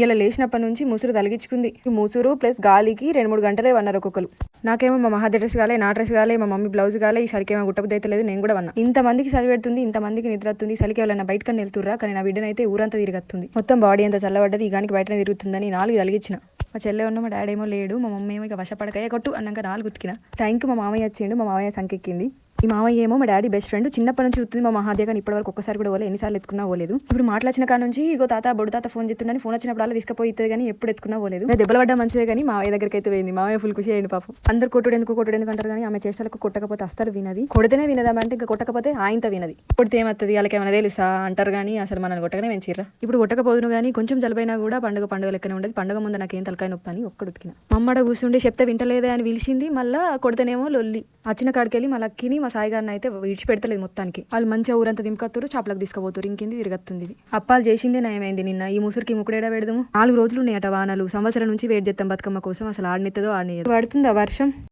ఇలా లేచినప్పటి నుంచి ముసురు తలిగించుకుంది. ముసురు ప్లస్ గాలికి 2-3 గంటలే వన్నారు ఒక్కొక్కరు. నాకేమో మా మహాది డ్రెస్ కాలే, నా డ్రెస్ కాలే, మా మమ్మీ బ్లౌజ్ కాలే, ఈ సరికేమో గుట్టబుద్ధి అయితే లేదు. నేను కూడా వన్నా. ఇంతమందికి సరి పెడుతుంది, ఇంతమందికి నిద్ర వస్తుంది. సరికి ఎవరైనా బయటకని వెళ్తుర్రా, కానీ నా బిడ్డనైతే ఊరంతా తిరిగొస్తుంది. మొత్తం బాడీ అంతా చల్లబడ్డది. ఈ గానికి బయటనే తిరుగుతుందని 4 తలిగించిన. మా చెల్లె ఉన్న మా డాడీ ఏమో లేడు. మా మమ్మీ ఏమో ఇక వశపడకాయ కొట్టు అన్నాక 4 ఉతికిన. టైంకి మా మామయ్య వచ్చిండు. మా మామయ్య సంకెక్కింది. ఈ మామయ్య ఏమో మా డాడీ బెస్ట్ ఫ్రెండ్. చిన్నప్పటి నుంచి చూస్తుంది మా మహాదేవ్, కానీ ఇప్పటివరకు ఒక్కసారి కూడా పోలే. ఎన్నిసార్లు ఎత్తుకున్నా పోలేదు. ఇప్పుడు మాట్లాడిన కాడ నుంచి ఇగో తాత బొడు తాత ఫోన్ చేస్తుండని ఫోన్ వచ్చినప్పుడు అలా తీసుకుపోతుంది, కానీ ఎప్పుడు ఎత్తుకున్నా పోలేదు. దెబ్బలు పడ్డా మంచిదే, కానీ మామయ్య దగ్గరికి అయితే పోయింది. మామయ్య ఫుల్ ఖుషి అయ్యింది పాపం. అందరు కొట్టుడు ఎందుకు అంటారు, కానీ ఆమె చేష్టలకు కొట్టకపోతే అస్సలు వినది. కొడితేనే వినదా అంటే ఇంకా కొట్టకపోతే ఆయనతో వినది. కొడితే ఏమవుతుంది వాళ్ళకి ఏమైనా తెలుసా అంటారు, కానీ అసలు మనల్ని కొట్టగానే పెంచిర్రా. ఇప్పుడు కొట్టకపోదును, కానీ కొంచెం జలుబైనా కూడా పండుగ లెక్కనే ఉండదు. పండుగ ముందు నాకేం తలకాయ నొప్పి అని ఒక్కడు ఉతికిన. మమ్మడ కూర్చుండి చెప్తే వింటలేదే అని పిలిచింది. మళ్ళీ కొడితేనేమో లొల్లి. వచ్చిన కాడికెళ్ళి మా లక్కిని మా సాయి గారిని అయితే విడిచిపెడతలేదు మొత్తానికి. వాళ్ళు మంచిగా ఊరంతా దింపకత్తురు, చేపలకు తీసుకుపోతారు. ఇంకింది తిరగత్తుంది. ఇది అప్పాలు చేసిందే నయమైంది. నిన్న ఈ ముసురుకి ముక్కుడేడా పెడదాము. 4 రోజులు ఉన్నాయట వానలు. సంవత్సరం నుంచి వెయిట్ చేస్తాం బతుకమ్మ కోసం. అసలు ఆడనిత్తదో ఆడనియదు. పడుతుందా వర్షం?